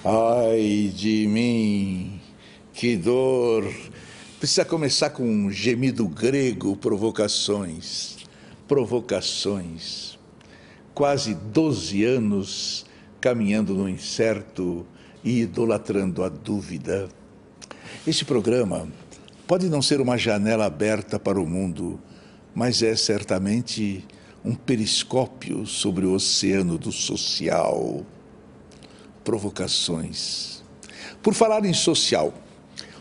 Ai de mim, que dor! Precisa começar com um gemido grego, provocações. Provocações. Quase 12 anos caminhando no incerto e idolatrando a dúvida. Este programa pode não ser uma janela aberta para o mundo, mas é certamente um periscópio sobre o oceano do social. Provocações. Por falar em social,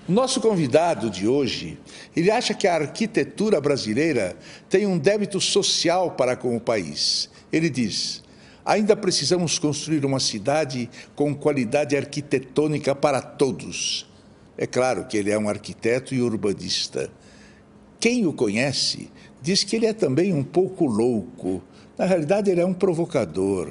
o nosso convidado de hoje, ele acha que a arquitetura brasileira tem um débito social para com o país. Ele diz: ainda precisamos construir uma cidade com qualidade arquitetônica para todos. É claro que ele é um arquiteto e urbanista. Quem o conhece diz que ele é também um pouco louco. Na realidade, ele é um provocador.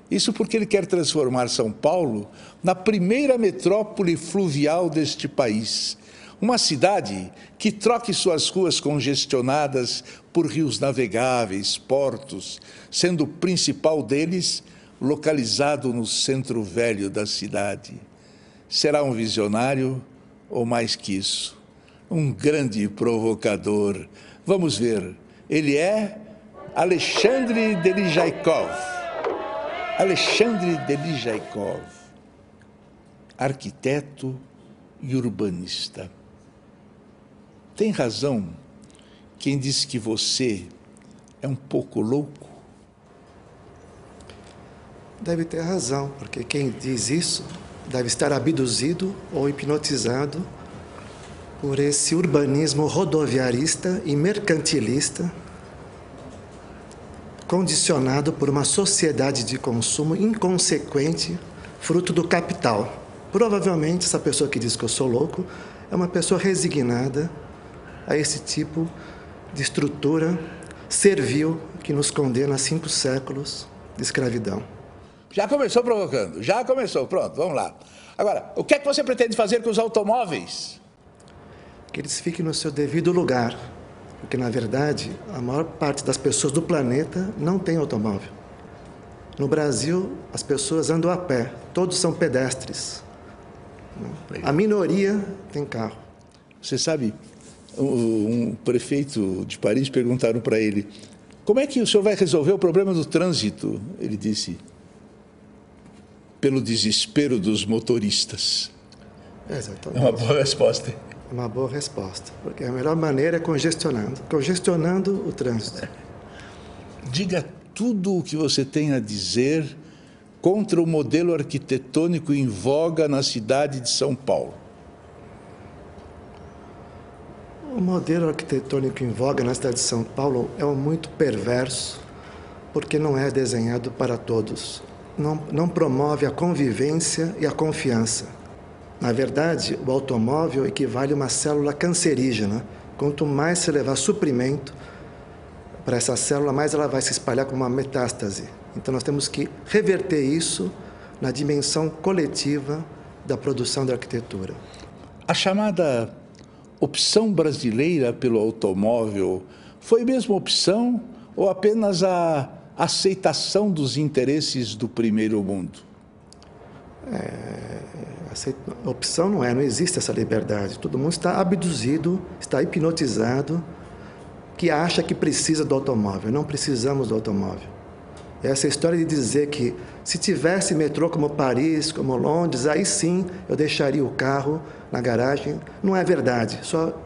Isso porque ele quer transformar São Paulo na primeira metrópole fluvial deste país. Uma cidade que troque suas ruas congestionadas por rios navegáveis, portos, sendo o principal deles localizado no centro velho da cidade. Será um visionário ou, mais que isso, um grande provocador. Vamos ver. Ele é Alexandre Delijaikov. Alexandre Delijaikov, arquiteto e urbanista. Tem razão quem diz que você é um pouco louco? Deve ter razão, porque quem diz isso deve estar abduzido ou hipnotizado por esse urbanismo rodoviarista e mercantilista, condicionado por uma sociedade de consumo inconsequente, fruto do capital. Provavelmente, essa pessoa que diz que eu sou louco é uma pessoa resignada a esse tipo de estrutura servil que nos condena a 5 séculos de escravidão. Já começou provocando, já começou, pronto, vamos lá. Agora, o que é que você pretende fazer com os automóveis? Que eles fiquem no seu devido lugar. Porque, na verdade, a maior parte das pessoas do planeta não tem automóvel. No Brasil, as pessoas andam a pé, todos são pedestres. A minoria tem carro. Você sabe, um prefeito de Paris perguntaram para ele: como é que o senhor vai resolver o problema do trânsito? Ele disse: pelo desespero dos motoristas. Exatamente. É uma boa resposta. Uma boa resposta, porque a melhor maneira é congestionando o trânsito. Diga tudo o que você tem a dizer contra o modelo arquitetônico em voga na cidade de São Paulo. O modelo arquitetônico em voga na cidade de São Paulo é muito perverso, porque não é desenhado para todos. Não promove a convivência e a confiança. Na verdade, o automóvel equivale a uma célula cancerígena. Quanto mais se levar suprimento para essa célula, mais ela vai se espalhar como uma metástase. Então, nós temos que reverter isso na dimensão coletiva da produção da arquitetura. A chamada opção brasileira pelo automóvel foi mesmo opção ou apenas a aceitação dos interesses do primeiro mundo? A opção não existe essa liberdade. Todo mundo está abduzido, está hipnotizado, que acha que precisa do automóvel. Não precisamos do automóvel. Essa história de dizer que se tivesse metrô como Paris, como Londres, aí sim eu deixaria o carro na garagem, não é verdade. Só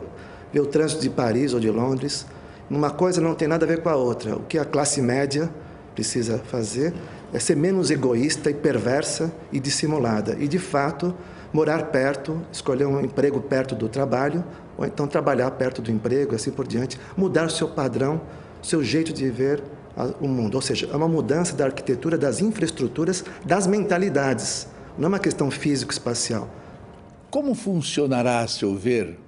ver o trânsito de Paris ou de Londres. Uma coisa não tem nada a ver com a outra. O que a classe média precisa fazer é ser menos egoísta e perversa e dissimulada. E, de fato, morar perto, escolher um emprego perto do trabalho, ou então trabalhar perto do emprego, assim por diante. Mudar o seu padrão, o seu jeito de ver o mundo. Ou seja, é uma mudança da arquitetura, das infraestruturas, das mentalidades. Não é uma questão físico-espacial. Como funcionará, a seu ver,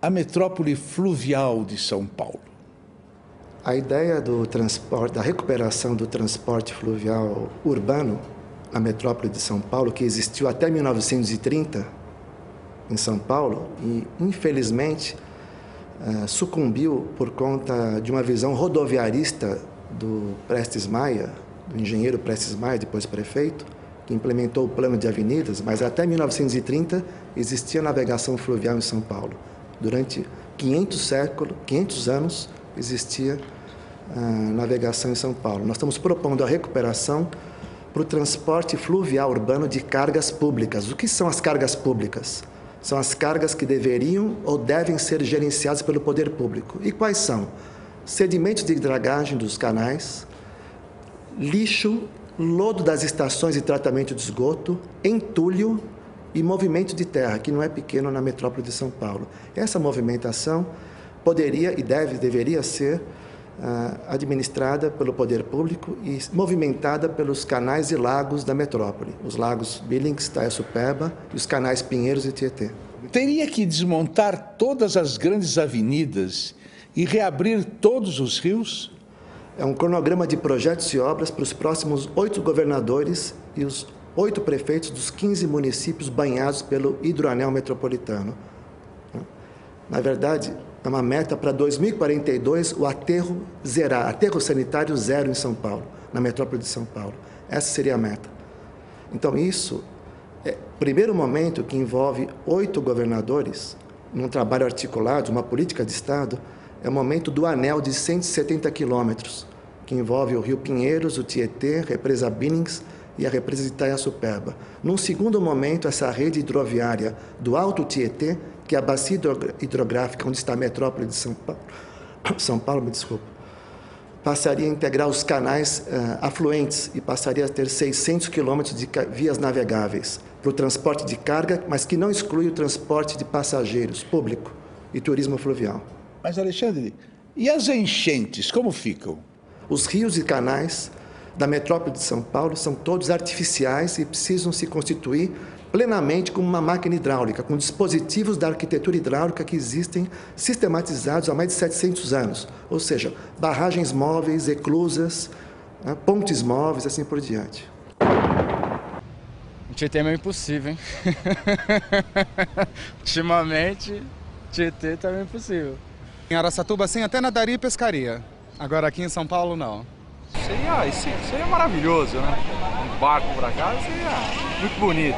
a metrópole fluvial de São Paulo? A ideia do transporte, da recuperação do transporte fluvial urbano na metrópole de São Paulo, que existiu até 1930 em São Paulo e, infelizmente, sucumbiu por conta de uma visão rodoviarista do Prestes Maia, do engenheiro Prestes Maia, depois prefeito, que implementou o plano de avenidas, mas até 1930 existia navegação fluvial em São Paulo. Durante 500 anos existia navegação em São Paulo. Nós estamos propondo a recuperação para o transporte fluvial urbano de cargas públicas. O que são as cargas públicas? São as cargas que deveriam ou devem ser gerenciadas pelo poder público. E quais são? Sedimentos de dragagem dos canais, lixo, lodo das estações de tratamento de esgoto, entulho e movimento de terra, que não é pequeno na metrópole de São Paulo. Essa movimentação poderia e deveria ser administrada pelo poder público e movimentada pelos canais e lagos da metrópole, os lagos Billings, Itaiaçupeba e os canais Pinheiros e Tietê. Teria que desmontar todas as grandes avenidas e reabrir todos os rios? É um cronograma de projetos e obras para os próximos 8 governadores e os 8 prefeitos dos 15 municípios banhados pelo hidroanel metropolitano. Na verdade, é uma meta para 2042 o aterro zerar, aterro sanitário zero em São Paulo, na metrópole de São Paulo. Essa seria a meta. Então, isso é o primeiro momento que envolve 8 governadores, num trabalho articulado, uma política de Estado, é o momento do anel de 170 quilômetros, que envolve o Rio Pinheiros, o Tietê, a represa Billings e a represa de Itaiaçupeba. Num segundo momento, essa rede hidroviária do Alto Tietê, que é a bacia hidrográfica onde está a metrópole de São Paulo, passaria a integrar os canais afluentes e passaria a ter 600 quilômetros de vias navegáveis para o transporte de carga, mas que não exclui o transporte de passageiros público e turismo fluvial. Mas, Alexandre, e as enchentes, como ficam? Os rios e canais da metrópole de São Paulo são todos artificiais e precisam se constituir plenamente como uma máquina hidráulica, com dispositivos da arquitetura hidráulica que existem sistematizados há mais de 700 anos, ou seja, barragens móveis, eclusas, pontes móveis, assim por diante. O Tietê é meio impossível, hein? Ultimamente, Tietê está meio impossível. Em Araçatuba, sim, até nadaria e pescaria. Agora aqui em São Paulo, não. Seria maravilhoso, né? Um barco pra cá seria muito bonito.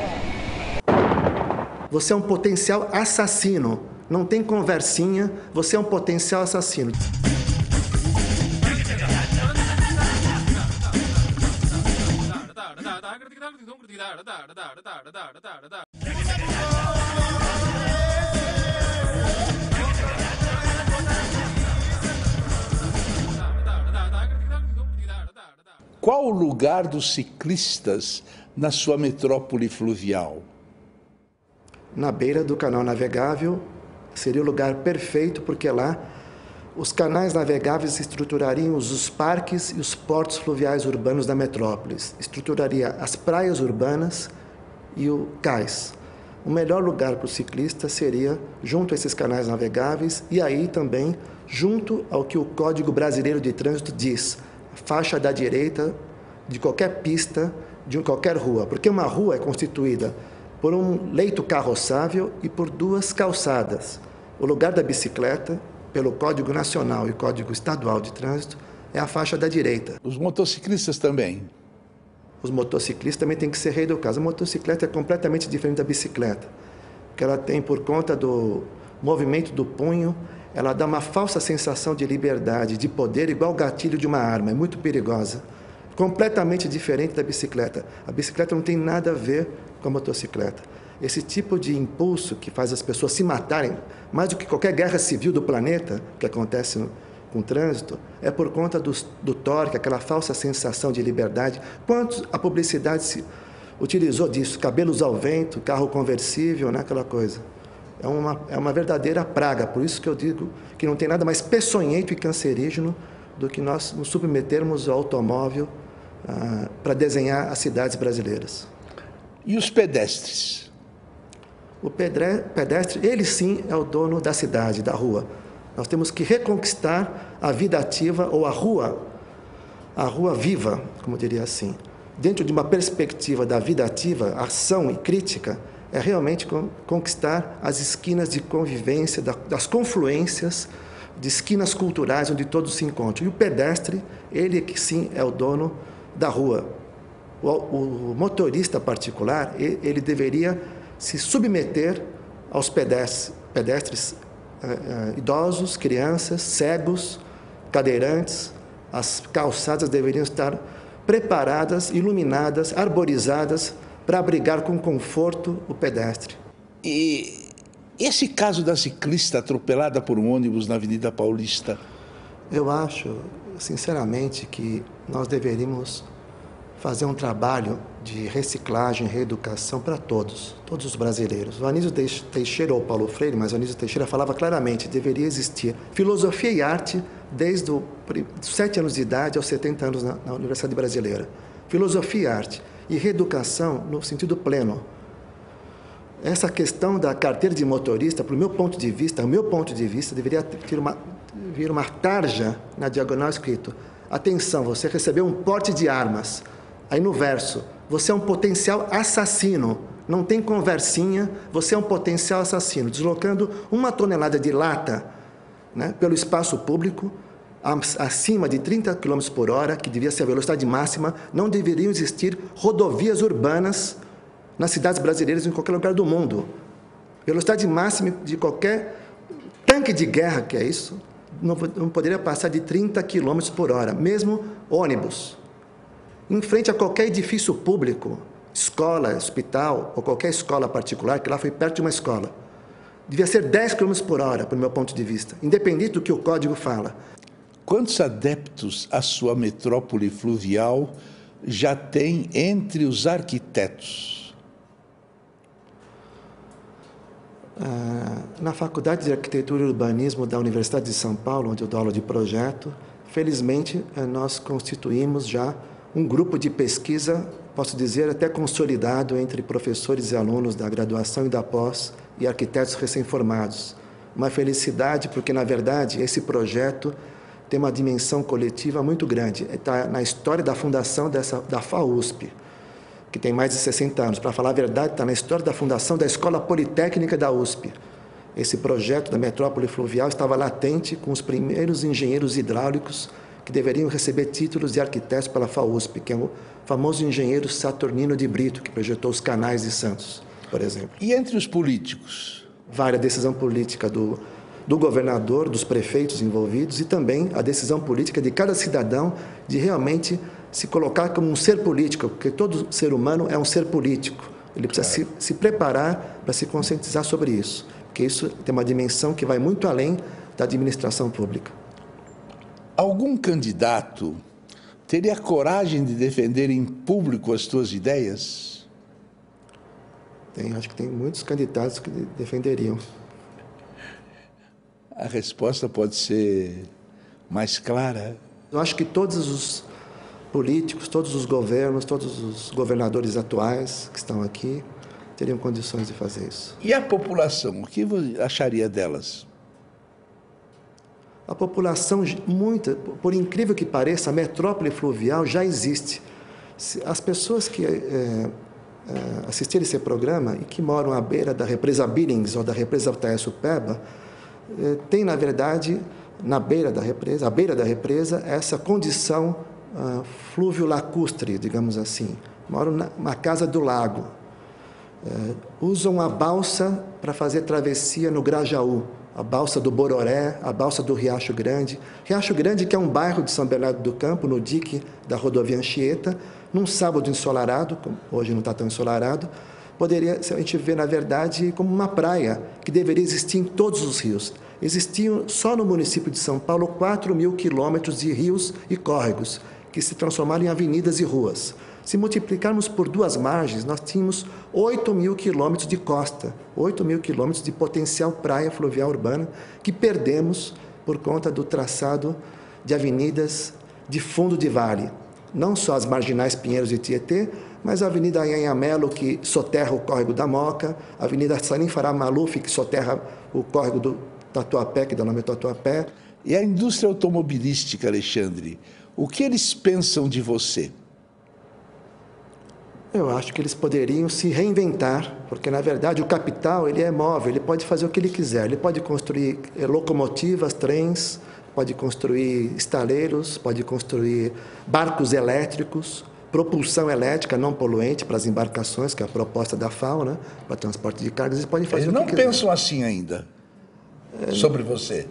Você é um potencial assassino. Não tem conversinha, você é um potencial assassino. Qual o lugar dos ciclistas na sua metrópole fluvial? Na beira do canal navegável seria o lugar perfeito, porque lá os canais navegáveis estruturariam os parques e os portos fluviais urbanos da metrópole. Estruturaria as praias urbanas e o cais. O melhor lugar para o ciclista seria junto a esses canais navegáveis e aí também junto ao que o Código Brasileiro de Trânsito diz, faixa da direita de qualquer pista, de qualquer rua, porque uma rua é constituída por um leito carroçável e por 2 calçadas. O lugar da bicicleta, pelo Código Nacional e Código Estadual de Trânsito, é a faixa da direita. Os motociclistas também? Os motociclistas também têm que ser reeducados. A motocicleta é completamente diferente da bicicleta, porque ela tem, por conta do movimento do punho, ela dá uma falsa sensação de liberdade, de poder, igual o gatilho de uma arma, é muito perigosa. Completamente diferente da bicicleta. A bicicleta não tem nada a ver com a motocicleta. Esse tipo de impulso que faz as pessoas se matarem, mais do que qualquer guerra civil do planeta, que acontece com o trânsito, é por conta do torque, aquela falsa sensação de liberdade. Quanto a publicidade se utilizou disso? Cabelos ao vento, carro conversível, né? Aquela coisa. É uma verdadeira praga, por isso que eu digo que não tem nada mais peçonhento e cancerígeno do que nós nos submetermos ao automóvel para desenhar as cidades brasileiras. E os pedestres? O pedestre, ele sim é o dono da cidade, da rua. Nós temos que reconquistar a vida ativa ou a rua viva, como diria assim. Dentro de uma perspectiva da vida ativa, ação e crítica, é realmente conquistar as esquinas de convivência, das confluências, de esquinas culturais onde todos se encontram. E o pedestre, ele que sim é o dono da rua. O motorista particular, ele deveria se submeter aos pedestres idosos, crianças, cegos, cadeirantes. As calçadas deveriam estar preparadas, iluminadas, arborizadas, para abrigar com conforto o pedestre. E esse caso da ciclista atropelada por um ônibus na Avenida Paulista? Eu acho, sinceramente, que nós deveríamos fazer um trabalho de reciclagem, reeducação para todos os brasileiros. O Anísio Teixeira ou Paulo Freire, mas o Anísio Teixeira falava claramente, deveria existir filosofia e arte desde os 7 anos de idade aos 70 anos na Universidade Brasileira. Filosofia e arte e reeducação no sentido pleno. Essa questão da carteira de motorista, para o meu ponto de vista, deveria vir uma tarja na diagonal escrito: atenção, você recebeu um porte de armas. Aí no verso, você é um potencial assassino. Não tem conversinha, você é um potencial assassino. Deslocando 1 tonelada de lata, né, pelo espaço público, acima de 30 km por hora, que devia ser a velocidade máxima, não deveriam existir rodovias urbanas nas cidades brasileiras em qualquer lugar do mundo. Velocidade máxima de qualquer tanque de guerra, que é isso, não poderia passar de 30 km por hora, mesmo ônibus. Em frente a qualquer edifício público, escola, hospital ou qualquer escola particular, que lá foi perto de uma escola, devia ser 10 km por hora, pelo meu ponto de vista, independente do que o código fala. Quantos adeptos a sua metrópole fluvial já tem entre os arquitetos? Na Faculdade de Arquitetura e Urbanismo da Universidade de São Paulo, onde eu dou aula de projeto, felizmente nós constituímos já um grupo de pesquisa, posso dizer, até consolidado entre professores e alunos da graduação e da pós e arquitetos recém-formados. Uma felicidade porque, na verdade, esse projeto tem uma dimensão coletiva muito grande. Está na história da fundação da FAUSP, que tem mais de 60 anos. Para falar a verdade, está na história da fundação da Escola Politécnica da USP. Esse projeto da metrópole fluvial estava latente com os primeiros engenheiros hidráulicos que deveriam receber títulos de arquitetos pela FAUSP, que é o famoso engenheiro Saturnino de Brito, que projetou os canais de Santos, por exemplo. E entre os políticos? Vale a decisão política do governador, dos prefeitos envolvidos e também a decisão política de cada cidadão de realmente se colocar como um ser político, porque todo ser humano é um ser político. Ele precisa se preparar para se conscientizar sobre isso, porque isso tem uma dimensão que vai muito além da administração pública. Algum candidato teria coragem de defender em público as suas ideias? Acho que tem muitos candidatos que defenderiam. A resposta pode ser mais clara? Eu acho que todos os políticos, todos os governos, todos os governadores atuais que estão aqui teriam condições de fazer isso. E a população, o que você acharia delas? A população, por incrível que pareça, a metrópole fluvial já existe. As pessoas que assistirem esse programa e que moram à beira da represa Billings ou da represa Taeçupeba, tem, na verdade, à beira da represa, essa condição fluvio-lacustre, digamos assim. Moram na casa do lago. Usam a balsa para fazer travessia no Grajaú, a balsa do Bororé, a balsa do Riacho Grande. Riacho Grande, que é um bairro de São Bernardo do Campo, no dique da rodovia Anchieta, num sábado ensolarado, hoje não está tão ensolarado, poderia, a gente vê, na verdade, como uma praia que deveria existir em todos os rios. Existiam, só no município de São Paulo, 4.000 quilômetros de rios e córregos, que se transformaram em avenidas e ruas. Se multiplicarmos por 2 margens, nós tínhamos 8.000 quilômetros de costa, 8.000 quilômetros de potencial praia fluvial urbana, que perdemos por conta do traçado de avenidas de fundo de vale. Não só as marginais Pinheiros e Tietê, mas a Avenida Anhanhamelo, que soterra o córrego da Moca, a Avenida Salim Farah Maluf, que soterra o córrego do Tatuapé, que dá nome ao Tatuapé. E a indústria automobilística, Alexandre, o que eles pensam de você? Eu acho que eles poderiam se reinventar, porque, na verdade, o capital ele é móvel, ele pode fazer o que ele quiser. Ele pode construir locomotivas, trens, pode construir estaleiros, pode construir barcos elétricos, propulsão elétrica não poluente para as embarcações, que é a proposta da FAO, né? Para transporte de cargas, eles podem fazer Eles o que não quiser. pensam assim ainda sobre você.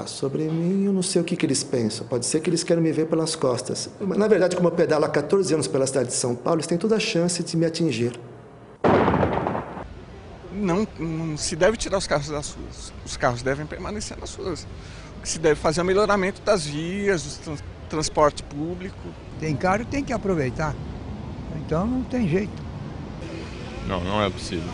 Sobre mim, eu não sei o que eles pensam. Pode ser que eles queiram me ver pelas costas. Mas, na verdade, como eu pedalo há 14 anos pela cidade de São Paulo, eles têm toda a chance de me atingir. Não se deve tirar os carros das ruas. Os carros devem permanecer nas ruas. O que se deve fazer é o melhoramento das vias, do transporte público. Tem carro, tem que aproveitar. Então não tem jeito. Não é possível.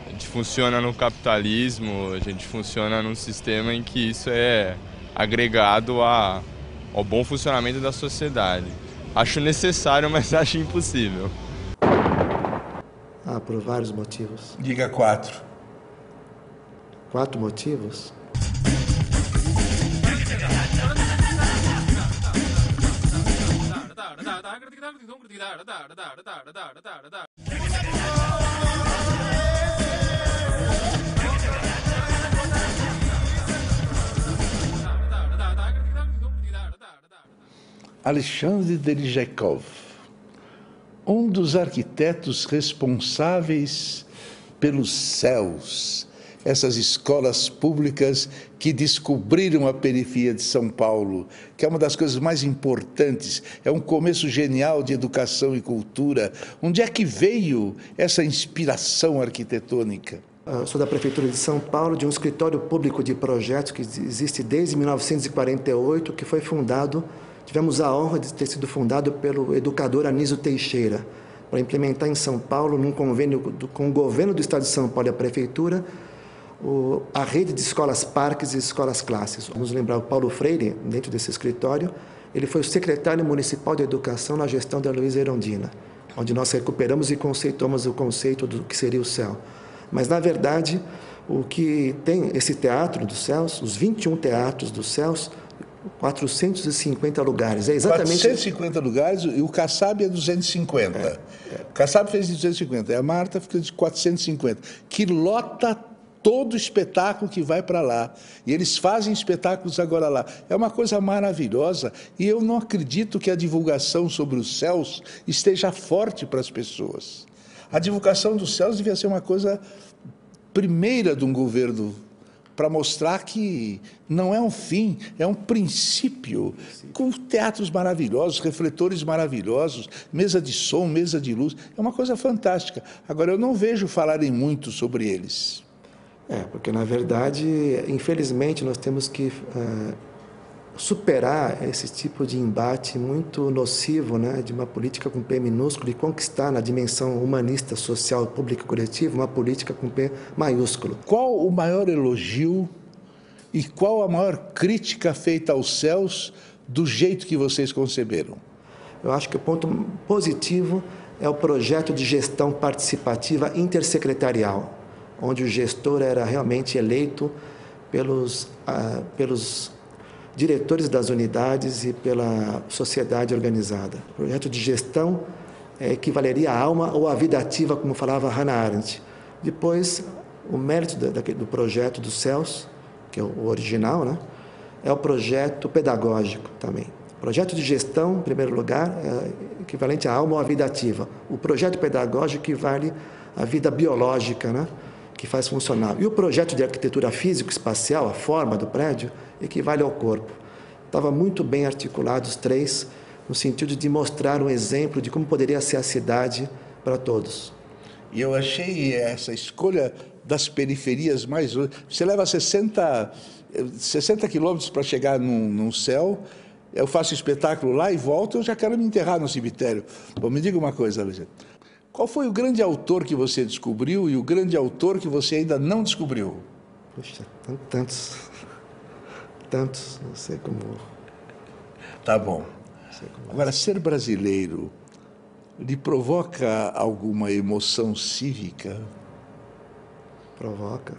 A gente funciona no capitalismo, a gente funciona num sistema em que isso é agregado ao bom funcionamento da sociedade. Acho necessário, mas acho impossível. Por vários motivos. Diga 4. 4 motivos? Alexandre Derijakov, um dos arquitetos responsáveis pelos céus, essas escolas públicas que descobriram a periferia de São Paulo, que é uma das coisas mais importantes, é um começo genial de educação e cultura. Onde é que veio essa inspiração arquitetônica? Eu sou da Prefeitura de São Paulo, de um escritório público de projetos que existe desde 1948, que foi fundado, tivemos a honra de ter sido fundado pelo educador Anísio Teixeira, para implementar em São Paulo, num convênio com o governo do Estado de São Paulo e a Prefeitura, a rede de escolas parques e escolas classes. Vamos lembrar o Paulo Freire, dentro desse escritório, ele foi o secretário municipal de educação na gestão da Luísa Erundina, onde nós recuperamos e conceituamos o conceito do que seria o céu. Mas, na verdade, o que tem esse Teatro dos Céus, os 21 teatros dos céus, 450 lugares. É exatamente 450 lugares e o Kassab é 250. O Kassab fez de 250, e a Marta fica de 450, que lota todo o espetáculo que vai para lá. E eles fazem espetáculos agora lá. É uma coisa maravilhosa e eu não acredito que a divulgação sobre os céus esteja forte para as pessoas. A divulgação dos céus devia ser uma coisa primeira de um governo, para mostrar que não é um fim, é um princípio, com teatros maravilhosos, refletores maravilhosos, mesa de som, mesa de luz, é uma coisa fantástica. Agora, eu não vejo falarem muito sobre eles. Porque, na verdade, infelizmente, nós temos que superar esse tipo de embate muito nocivo, né, de uma política com P minúsculo e conquistar na dimensão humanista, social, pública e coletiva uma política com P maiúsculo. Qual o maior elogio e qual a maior crítica feita aos céus do jeito que vocês conceberam? Eu acho que o ponto positivo é o projeto de gestão participativa intersecretarial, onde o gestor era realmente eleito pelos diretores das unidades e pela sociedade organizada. O projeto de gestão equivaleria à alma ou à vida ativa, como falava Hannah Arendt. Depois, o mérito do projeto dos céus, que é o original, né, é o projeto pedagógico também. O projeto de gestão, em primeiro lugar, é equivalente à alma ou à vida ativa. O projeto pedagógico equivale à vida biológica, né, que faz funcionar. E o projeto de arquitetura físico-espacial, a forma do prédio, equivale ao corpo. Estava muito bem articulados os três, no sentido de mostrar um exemplo de como poderia ser a cidade para todos. E eu achei essa escolha das periferias mais... Você leva 60 quilômetros para chegar num céu, eu faço espetáculo lá e volto, eu já quero me enterrar no cemitério. Bom, me diga uma coisa, Alexandre. Qual foi o grande autor que você descobriu e o grande autor que você ainda não descobriu? Puxa, tantos, não sei como... Tá bom. Agora, ser brasileiro lhe provoca alguma emoção cívica? Provoca.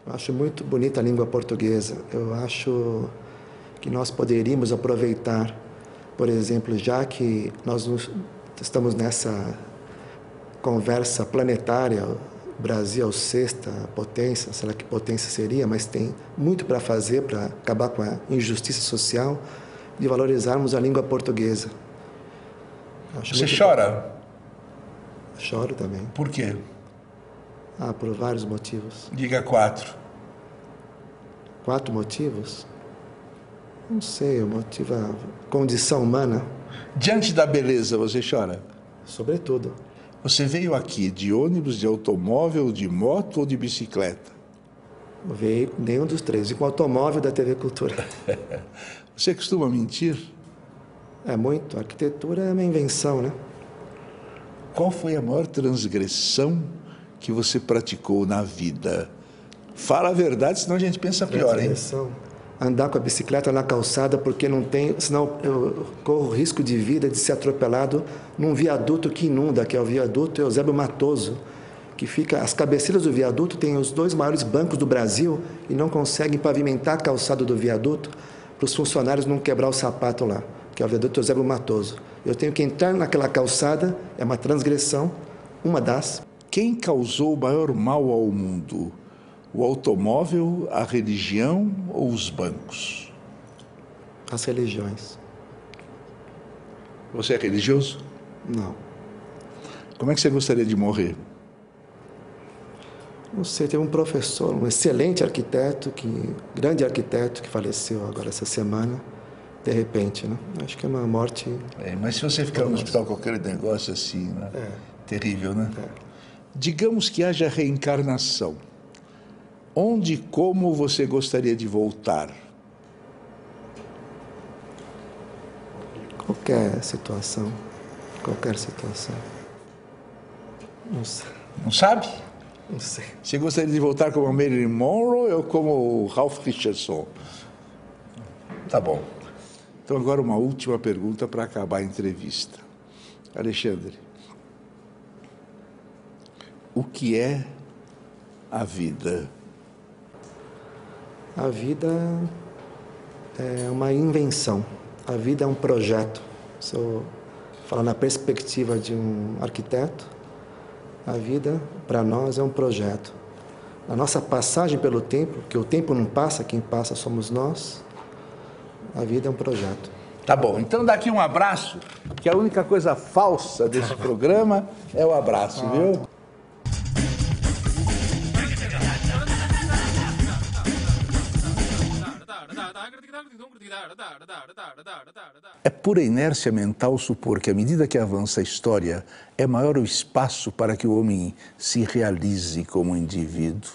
Eu acho muito bonita a língua portuguesa. Eu acho que nós poderíamos aproveitar, por exemplo, já que nós estamos nessa conversa planetária, o Brasil é a sexta potência, sei lá que potência seria, mas tem muito para fazer para acabar com a injustiça social, de valorizarmos a língua portuguesa. Você chora? Choro também. Por quê? Por vários motivos. Diga 4. 4 motivos? Não sei, o motivo é a condição humana. Diante da beleza, você chora? Sobretudo. Você veio aqui de ônibus, de automóvel, de moto ou de bicicleta? Não veio nenhum dos 3. E com o automóvel da TV Cultura. Você costuma mentir? É muito. A arquitetura é uma invenção, né? Qual foi a maior transgressão que você praticou na vida? Fala a verdade, senão a gente pensa pior, hein? Andar com a bicicleta na calçada porque não tem... Senão eu corro risco de vida de ser atropelado num viaduto que inunda, que é o viaduto Eusébio Matoso, que fica... As cabeceiras do viaduto têm os 2 maiores bancos do Brasil e não conseguem pavimentar a calçada do viaduto para os funcionários não quebrar o sapato lá, que é o viaduto Eusébio Matoso. Eu tenho que entrar naquela calçada, é uma transgressão, uma das... Quem causou o maior mal ao mundo? O automóvel, a religião ou os bancos? As religiões. Você é religioso? Não. Como é que você gostaria de morrer? Não sei, teve um professor, um excelente arquiteto, grande arquiteto, que faleceu agora essa semana, de repente, né? Acho que é uma morte... Mas se você ficar no hospital com aquele negócio assim, né? Terrível, né? Digamos que haja reencarnação. Onde e como você gostaria de voltar? Qualquer situação. Qualquer situação. Não sei. Não sabe? Não sei. Você gostaria de voltar como Marilyn Monroe ou como Ralph Richardson? Tá bom. Então agora uma última pergunta para acabar a entrevista. Alexandre, o que é a vida? A vida é uma invenção. A vida é um projeto. Se eu falar na perspectiva de um arquiteto, a vida, para nós, é um projeto. A nossa passagem pelo tempo, porque o tempo não passa, quem passa somos nós, a vida é um projeto. Tá bom, então daqui um abraço, que a única coisa falsa desse programa é o abraço, viu? É pura inércia mental supor que, à medida que avança a história, é maior o espaço para que o homem se realize como indivíduo.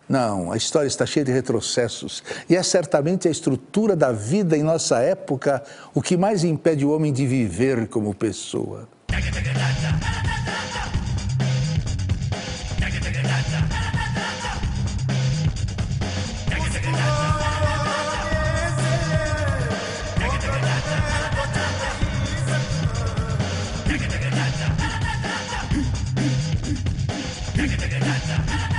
Não, a história está cheia de retrocessos e é certamente a estrutura da vida em nossa época o que mais impede o homem de viver como pessoa. Da da da da